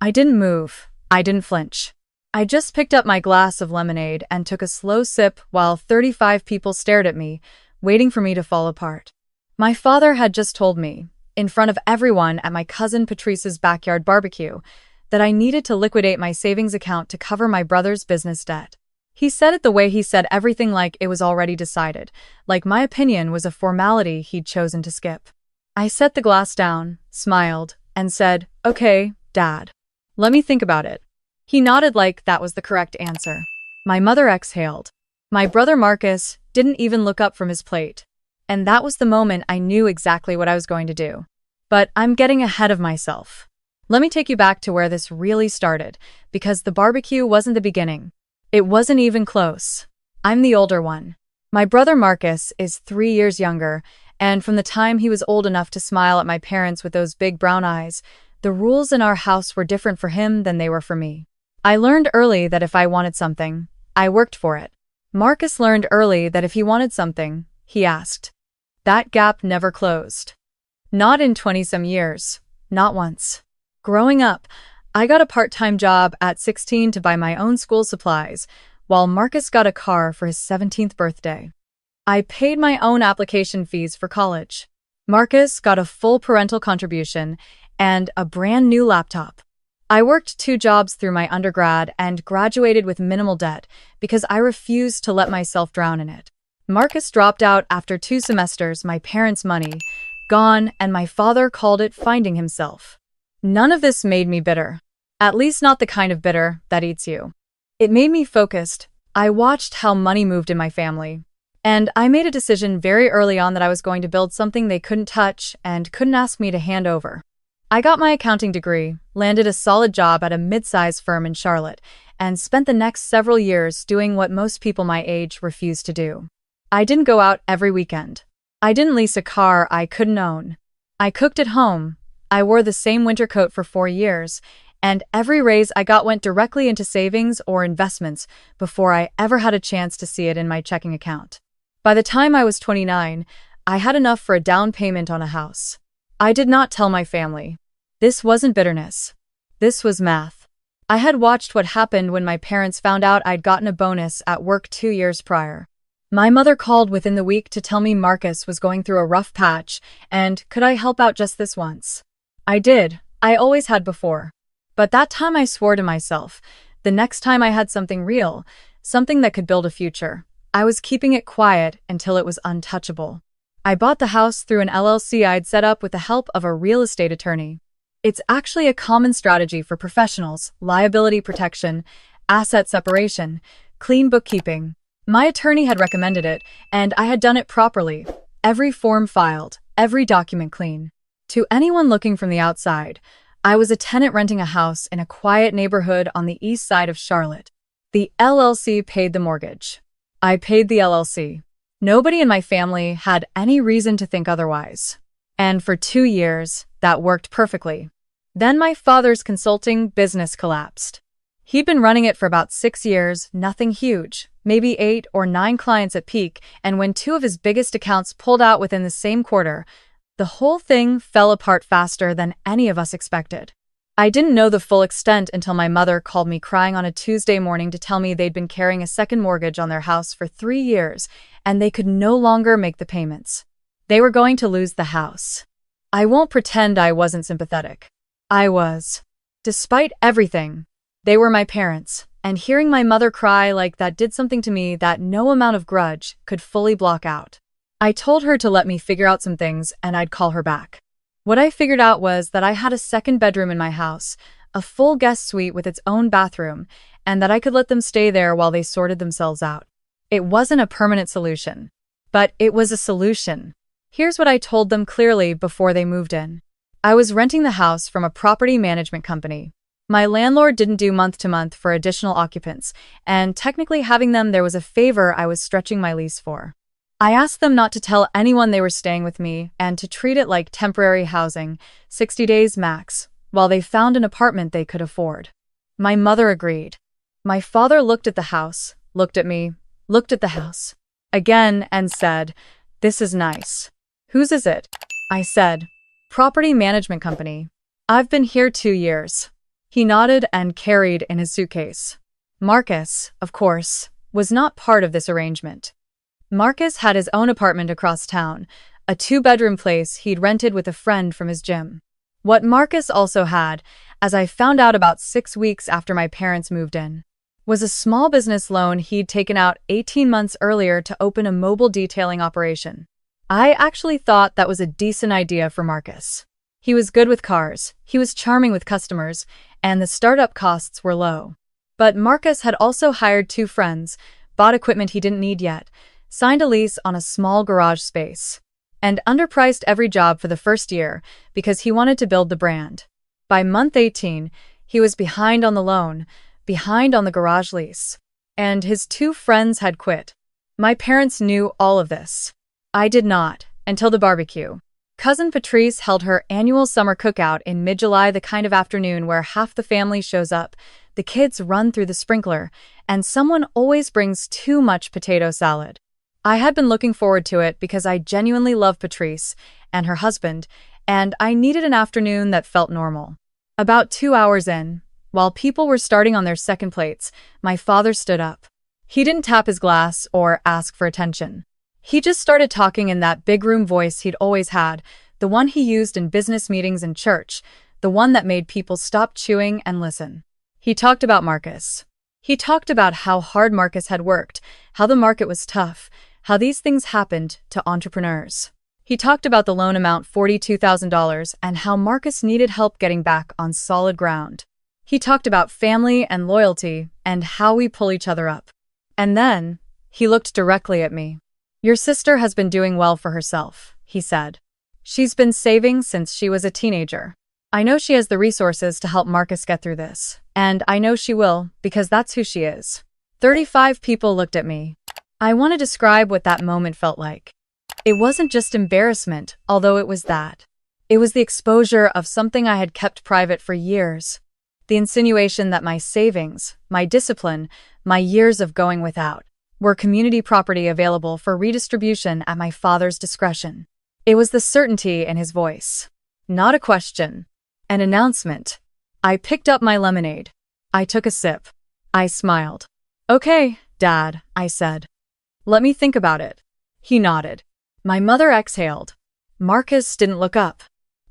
I didn't move. I didn't flinch. I just picked up my glass of lemonade and took a slow sip while 35 people stared at me, waiting for me to fall apart. My father had just told me, in front of everyone at my cousin Patrice's backyard barbecue, that I needed to liquidate my savings account to cover my brother's business debt. He said it the way he said everything, like it was already decided, like my opinion was a formality he'd chosen to skip. I set the glass down, smiled, and said, "Okay, Dad. Let me think about it." He nodded like that was the correct answer. My mother exhaled. My brother Marcus didn't even look up from his plate. And that was the moment I knew exactly what I was going to do. But I'm getting ahead of myself. Let me take you back to where this really started, because the barbecue wasn't the beginning. It wasn't even close. I'm the older one. My brother Marcus is 3 years younger, and from the time he was old enough to smile at my parents with those big brown eyes, the rules in our house were different for him than they were for me. I learned early that if I wanted something, I worked for it. Marcus learned early that if he wanted something, he asked. That gap never closed. Not in 20-some years. Not once. Growing up, I got a part-time job at 16 to buy my own school supplies, while Marcus got a car for his 17th birthday. I paid my own application fees for college. Marcus got a full parental contribution and a brand new laptop. I worked 2 jobs through my undergrad and graduated with minimal debt because I refused to let myself drown in it. Marcus dropped out after 2 semesters, my parents' money gone, and my father called it finding himself. None of this made me bitter. At least not the kind of bitter that eats you. It made me focused. I watched how money moved in my family. And I made a decision very early on that I was going to build something they couldn't touch and couldn't ask me to hand over. I got my accounting degree, landed a solid job at a mid-sized firm in Charlotte, and spent the next several years doing what most people my age refused to do. I didn't go out every weekend. I didn't lease a car I couldn't own. I cooked at home. I wore the same winter coat for 4 years, and every raise I got went directly into savings or investments before I ever had a chance to see it in my checking account. By the time I was 29, I had enough for a down payment on a house. I did not tell my family. This wasn't bitterness. This was math. I had watched what happened when my parents found out I'd gotten a bonus at work 2 years prior. My mother called within the week to tell me Marcus was going through a rough patch and could I help out just this once. I did. I always had before. But that time I swore to myself, the next time I had something real, something that could build a future, I was keeping it quiet until it was untouchable. I bought the house through an LLC I'd set up with the help of a real estate attorney. It's actually a common strategy for professionals: liability protection, asset separation, clean bookkeeping. My attorney had recommended it, and I had done it properly. Every form filed, every document clean. To anyone looking from the outside, I was a tenant renting a house in a quiet neighborhood on the east side of Charlotte. The LLC paid the mortgage. I paid the LLC. Nobody in my family had any reason to think otherwise. And for 2 years, that worked perfectly. Then my father's consulting business collapsed. He'd been running it for about 6 years, nothing huge, maybe 8 or 9 clients at peak, and when 2 of his biggest accounts pulled out within the same quarter, the whole thing fell apart faster than any of us expected. I didn't know the full extent until my mother called me crying on a Tuesday morning to tell me they'd been carrying a second mortgage on their house for 3 years, and they could no longer make the payments. They were going to lose the house. I won't pretend I wasn't sympathetic. I was. Despite everything, they were my parents, and hearing my mother cry like that did something to me that no amount of grudge could fully block out. I told her to let me figure out some things and I'd call her back. What I figured out was that I had a second bedroom in my house, a full guest suite with its own bathroom, and that I could let them stay there while they sorted themselves out. It wasn't a permanent solution, but it was a solution. Here's what I told them clearly before they moved in. I was renting the house from a property management company. My landlord didn't do month-to-month for additional occupants, and technically having them there was a favor I was stretching my lease for. I asked them not to tell anyone they were staying with me and to treat it like temporary housing, 60 days max, while they found an apartment they could afford. My mother agreed. My father looked at the house, looked at me, looked at the house again and said, "This is nice." "Whose is it?" I said. "Property management company. I've been here 2 years. He nodded and carried in his suitcase. Marcus, of course, was not part of this arrangement. Marcus had his own apartment across town, a two-bedroom place he'd rented with a friend from his gym. What Marcus also had, as I found out about 6 weeks after my parents moved in, was a small business loan he'd taken out 18 months earlier to open a mobile detailing operation. I actually thought that was a decent idea for Marcus. He was good with cars, he was charming with customers, and the startup costs were low. But Marcus had also hired 2 friends, bought equipment he didn't need yet, signed a lease on a small garage space, and underpriced every job for the first year because he wanted to build the brand. By month 18, he was behind on the loan, behind on the garage lease, and his 2 friends had quit. My parents knew all of this. I did not, until the barbecue. Cousin Patrice held her annual summer cookout in mid-July, the kind of afternoon where half the family shows up, the kids run through the sprinkler, and someone always brings too much potato salad. I had been looking forward to it because I genuinely love Patrice and her husband, and I needed an afternoon that felt normal. About 2 hours in, while people were starting on their second plates, my father stood up. He didn't tap his glass or ask for attention. He just started talking in that big room voice he'd always had, the one he used in business meetings and church, the one that made people stop chewing and listen. He talked about Marcus. He talked about how hard Marcus had worked, how the market was tough, how these things happened to entrepreneurs. He talked about the loan amount, $42,000, and how Marcus needed help getting back on solid ground. He talked about family and loyalty and how we pull each other up. And then, he looked directly at me. "Your sister has been doing well for herself," he said. "She's been saving since she was a teenager. I know she has the resources to help Marcus get through this, and I know she will because that's who she is." 35 people looked at me. I want to describe what that moment felt like. It wasn't just embarrassment, although it was that. It was the exposure of something I had kept private for years. The insinuation that my savings, my discipline, my years of going without, were community property available for redistribution at my father's discretion. It was the certainty in his voice. Not a question. An announcement. I picked up my lemonade. I took a sip. I smiled. "Okay, Dad," I said. "Let me think about it." He nodded. My mother exhaled. Marcus didn't look up.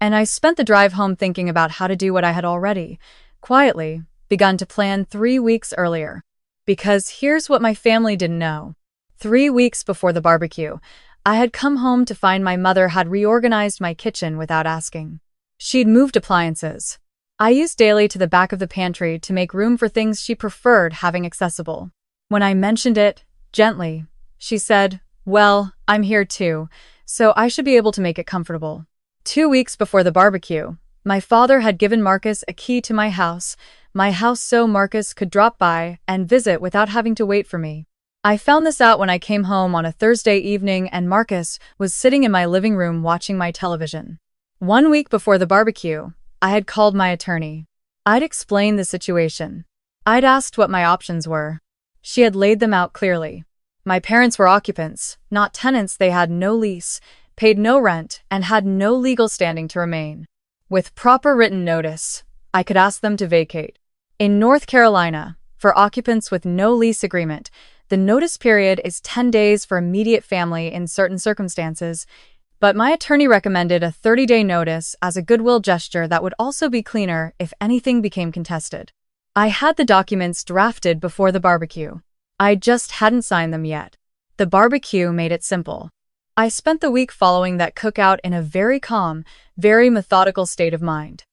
And I spent the drive home thinking about how to do what I had already, quietly, begun to plan 3 weeks earlier. Because here's what my family didn't know. 3 weeks before the barbecue, I had come home to find my mother had reorganized my kitchen without asking. She'd moved appliances I used daily to the back of the pantry to make room for things she preferred having accessible. When I mentioned it, gently, she said, "Well, I'm here too, so I should be able to make it comfortable." 2 weeks before the barbecue, my father had given Marcus a key to my house so Marcus could drop by and visit without having to wait for me. I found this out when I came home on a Thursday evening and Marcus was sitting in my living room watching my television. 1 week before the barbecue, I had called my attorney. I'd explained the situation. I'd asked what my options were. She had laid them out clearly. My parents were occupants, not tenants. They had no lease, paid no rent, and had no legal standing to remain. With proper written notice, I could ask them to vacate. In North Carolina, for occupants with no lease agreement, the notice period is 10 days for immediate family in certain circumstances, but my attorney recommended a 30-day notice as a goodwill gesture that would also be cleaner if anything became contested. I had the documents drafted before the barbecue. I just hadn't signed them yet. The barbecue made it simple. I spent the week following that cookout in a very calm, very methodical state of mind.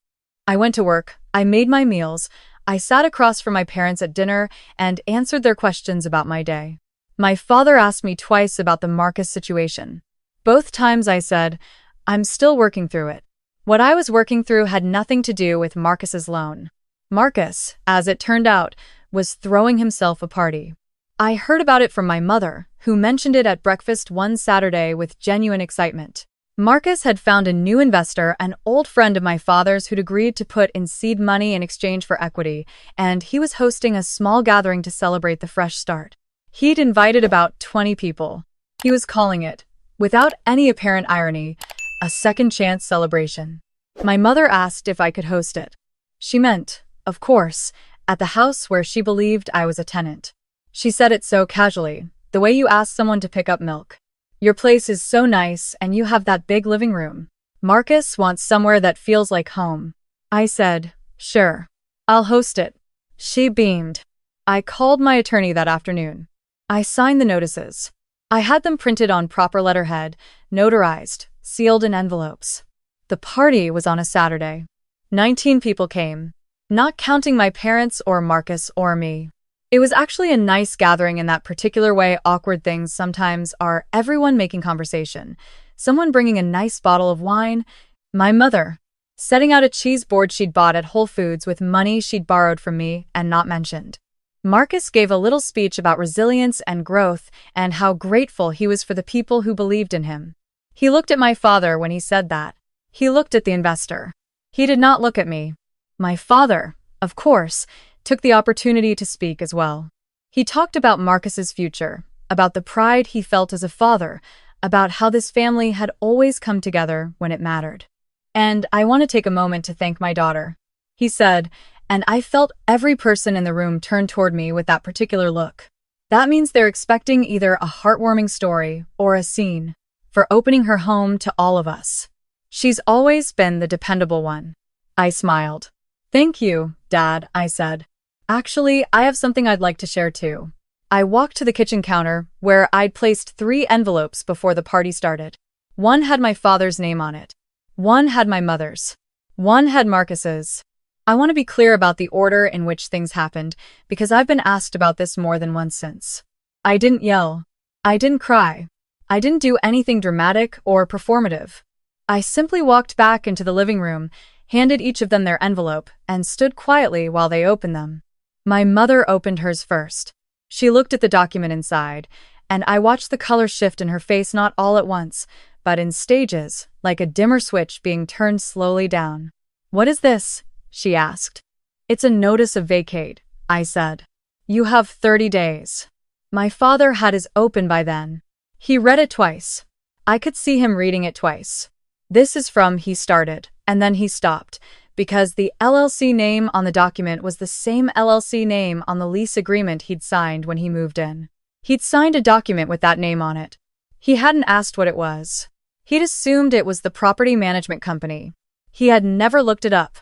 I went to work, I made my meals, I sat across from my parents at dinner and answered their questions about my day. My father asked me twice about the Marcus situation. Both times I said, "I'm still working through it." What I was working through had nothing to do with Marcus's loan. Marcus, as it turned out, was throwing himself a party. I heard about it from my mother, who mentioned it at breakfast one Saturday with genuine excitement. Marcus had found a new investor, an old friend of my father's who'd agreed to put in seed money in exchange for equity, and he was hosting a small gathering to celebrate the fresh start. He'd invited about 20 people. He was calling it, without any apparent irony, a second chance celebration. My mother asked if I could host it. She meant, of course, at the house where she believed I was a tenant. She said it so casually, the way you ask someone to pick up milk. Your place is so nice and you have that big living room. Marcus wants somewhere that feels like home. I said, sure. I'll host it. She beamed. I called my attorney that afternoon. I signed the notices. I had them printed on proper letterhead, notarized, sealed in envelopes. The party was on a Saturday. 19 people came, not counting my parents or Marcus or me. It was actually a nice gathering in that particular way awkward things sometimes are: everyone making conversation, someone bringing a nice bottle of wine, my mother setting out a cheese board she'd bought at Whole Foods with money she'd borrowed from me and not mentioned. Marcus gave a little speech about resilience and growth and how grateful he was for the people who believed in him. He looked at my father when he said that. He looked at the investor. He did not look at me. My father, of course, took the opportunity to speak as well. He talked about Marcus's future, about the pride he felt as a father, about how this family had always come together when it mattered. And I want to take a moment to thank my daughter, he said, and I felt every person in the room turn toward me with that particular look. That means they're expecting either a heartwarming story or a scene, for opening her home to all of us. She's always been the dependable one. I smiled. Thank you, Dad, I said. Actually, I have something I'd like to share too. I walked to the kitchen counter, where I'd placed 3 envelopes before the party started. One had my father's name on it. One had my mother's. One had Marcus's. I want to be clear about the order in which things happened, because I've been asked about this more than once since. I didn't yell. I didn't cry. I didn't do anything dramatic or performative. I simply walked back into the living room, handed each of them their envelope, and stood quietly while they opened them. My mother opened hers first. She looked at the document inside, and I watched the color shift in her face, not all at once, but in stages, like a dimmer switch being turned slowly down. What is this? She asked. It's a notice of vacate, I said. You have 30 days. My father had his open by then. He read it twice. I could see him reading it twice. This is from, he started, and then he stopped, because the LLC name on the document was the same LLC name on the lease agreement he'd signed when he moved in. He'd signed a document with that name on it. He hadn't asked what it was. He'd assumed it was the property management company. He had never looked it up.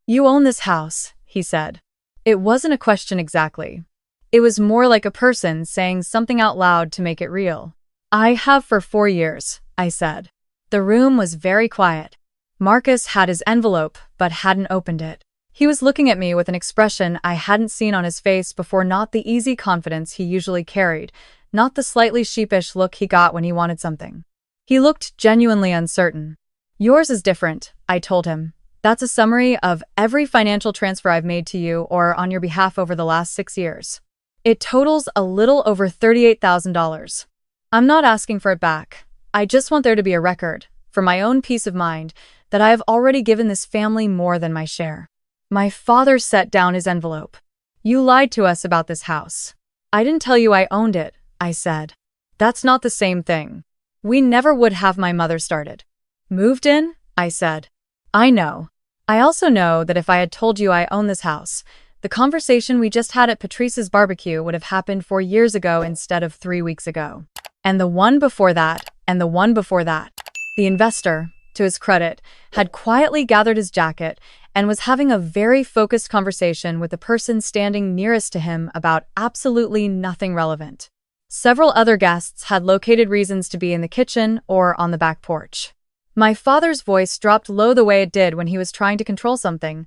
You own this house, he said. It wasn't a question exactly. It was more like a person saying something out loud to make it real. I have for 4 years, I said. The room was very quiet. Marcus had his envelope, but hadn't opened it. He was looking at me with an expression I hadn't seen on his face before, not the easy confidence he usually carried, not the slightly sheepish look he got when he wanted something. He looked genuinely uncertain. Yours is different, I told him. That's a summary of every financial transfer I've made to you or on your behalf over the last 6 years. It totals a little over $38,000. I'm not asking for it back. I just want there to be a record, for my own peace of mind, that I have already given this family more than my share. My father set down his envelope. You lied to us about this house. I didn't tell you I owned it, I said. That's not the same thing. We never would have my mother started. Moved in? I said. I know. I also know that if I had told you I own this house, the conversation we just had at Patrice's barbecue would have happened 4 years ago instead of 3 weeks ago. And the one before that, and the one before that. The investor, to his credit, had quietly gathered his jacket and was having a very focused conversation with the person standing nearest to him about absolutely nothing relevant. Several other guests had located reasons to be in the kitchen or on the back porch. My father's voice dropped low the way it did when he was trying to control something.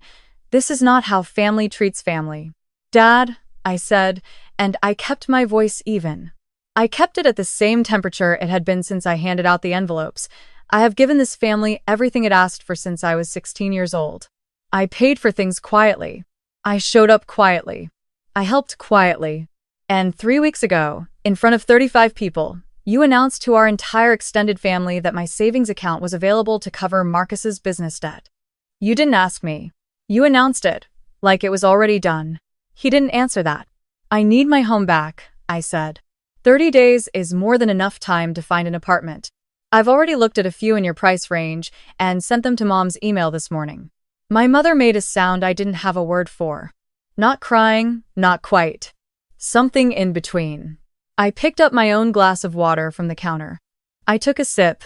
This is not how family treats family. Dad, I said, and I kept my voice even. I kept it at the same temperature it had been since I handed out the envelopes. I have given this family everything it asked for since I was 16 years old. I paid for things quietly. I showed up quietly. I helped quietly. And 3 weeks ago, in front of 35 people, you announced to our entire extended family that my savings account was available to cover Marcus's business debt. You didn't ask me. You announced it, like it was already done. He didn't answer that. I need my home back, I said. 30 days is more than enough time to find an apartment. I've already looked at a few in your price range and sent them to Mom's email this morning. My mother made a sound I didn't have a word for. Not crying, not quite. Something in between. I picked up my own glass of water from the counter. I took a sip.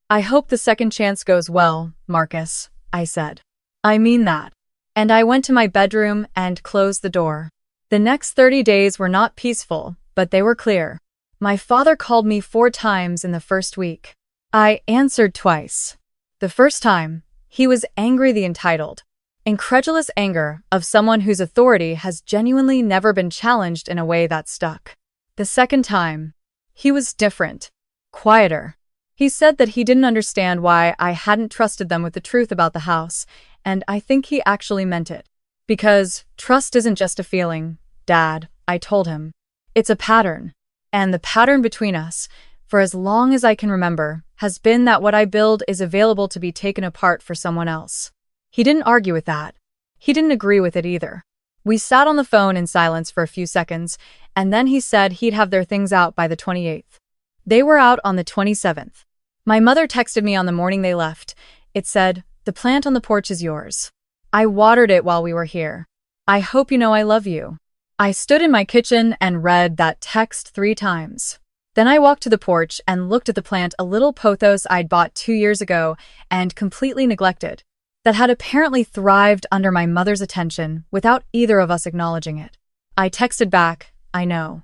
I hope the second chance goes well, Marcus, I said. I mean that. And I went to my bedroom and closed the door. The next 30 days were not peaceful, but they were clear. My father called me 4 times in the first week. I answered twice. The first time, he was angry, the entitled, incredulous anger of someone whose authority has genuinely never been challenged in a way that stuck. The second time, he was different, quieter. He said that he didn't understand why I hadn't trusted them with the truth about the house, and I think he actually meant it. Because trust isn't just a feeling, Dad, I told him. It's a pattern. And the pattern between us, for as long as I can remember, has been that what I build is available to be taken apart for someone else. He didn't argue with that. He didn't agree with it either. We sat on the phone in silence for a few seconds, and then he said he'd have their things out by the 28th. They were out on the 27th. My mother texted me on the morning they left. It said, "The plant on the porch is yours. I watered it while we were here. I hope you know I love you." I stood in my kitchen and read that text 3 times. Then I walked to the porch and looked at the plant, a little pothos I'd bought 2 years ago and completely neglected, that had apparently thrived under my mother's attention without either of us acknowledging it. I texted back, "I know.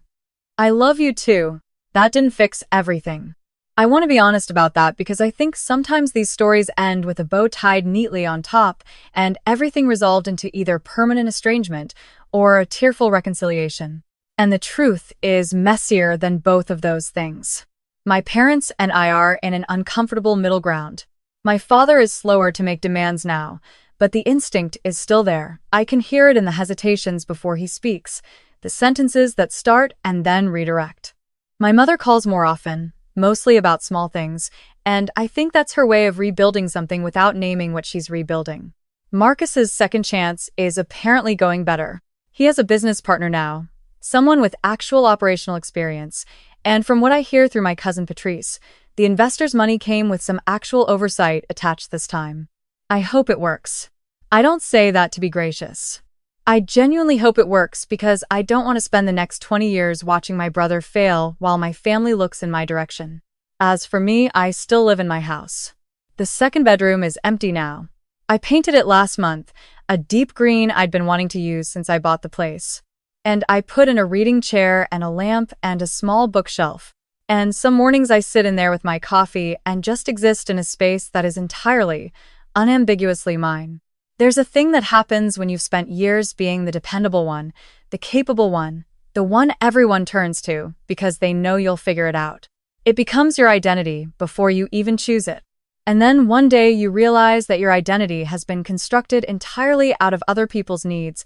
I love you too." That didn't fix everything. I want to be honest about that because I think sometimes these stories end with a bow tied neatly on top and everything resolved into either permanent estrangement or a tearful reconciliation. And the truth is messier than both of those things. My parents and I are in an uncomfortable middle ground. My father is slower to make demands now, but the instinct is still there. I can hear it in the hesitations before he speaks, the sentences that start and then redirect. My mother calls more often, mostly about small things, and I think that's her way of rebuilding something without naming what she's rebuilding. Marcus's second chance is apparently going better. He has a business partner now, someone with actual operational experience, and from what I hear through my cousin Patrice, the investor's money came with some actual oversight attached this time. I hope it works. I don't say that to be gracious. I genuinely hope it works because I don't want to spend the next 20 years watching my brother fail while my family looks in my direction. As for me, I still live in my house. The second bedroom is empty now. I painted it last month, a deep green I'd been wanting to use since I bought the place. And I put in a reading chair and a lamp and a small bookshelf. And some mornings I sit in there with my coffee and just exist in a space that is entirely, unambiguously mine. There's a thing that happens when you've spent years being the dependable one, the capable one, the one everyone turns to because they know you'll figure it out. It becomes your identity before you even choose it. And then one day you realize that your identity has been constructed entirely out of other people's needs,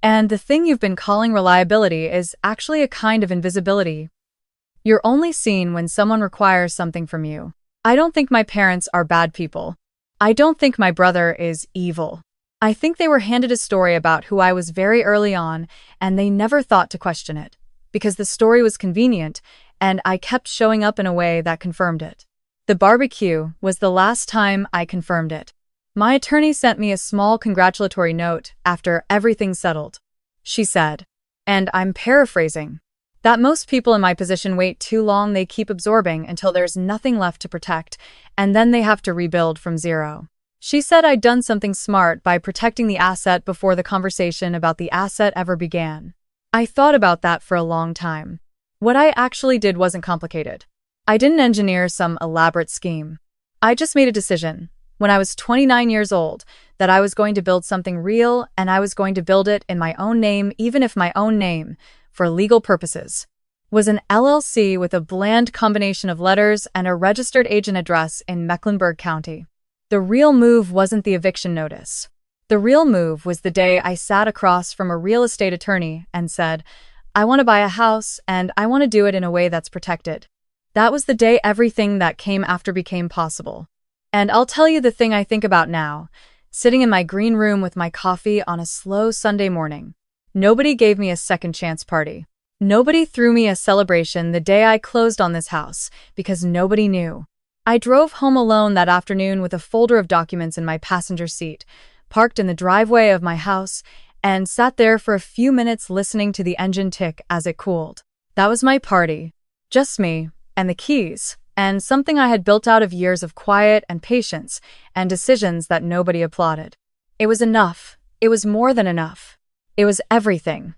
and the thing you've been calling reliability is actually a kind of invisibility. You're only seen when someone requires something from you. I don't think my parents are bad people. I don't think my brother is evil. I think they were handed a story about who I was very early on, and they never thought to question it, because the story was convenient, and I kept showing up in a way that confirmed it. The barbecue was the last time I confirmed it. My attorney sent me a small congratulatory note after everything settled. She said, and I'm paraphrasing, that most people in my position wait too long, they keep absorbing until there's nothing left to protect, and then they have to rebuild from zero. She said I'd done something smart by protecting the asset before the conversation about the asset ever began. I thought about that for a long time. What I actually did wasn't complicated. I didn't engineer some elaborate scheme. I just made a decision, when I was 29 years old, that I was going to build something real and I was going to build it in my own name, even if my own name, for legal purposes, was an LLC with a bland combination of letters and a registered agent address in Mecklenburg County. The real move wasn't the eviction notice. The real move was the day I sat across from a real estate attorney and said, I want to buy a house and I want to do it in a way that's protected. That was the day everything that came after became possible. And I'll tell you the thing I think about now, sitting in my green room with my coffee on a slow Sunday morning. Nobody gave me a second chance party. Nobody threw me a celebration the day I closed on this house, because nobody knew. I drove home alone that afternoon with a folder of documents in my passenger seat, parked in the driveway of my house, and sat there for a few minutes listening to the engine tick as it cooled. That was my party. Just me, and the keys, and something I had built out of years of quiet and patience, and decisions that nobody applauded. It was enough. It was more than enough. It was everything.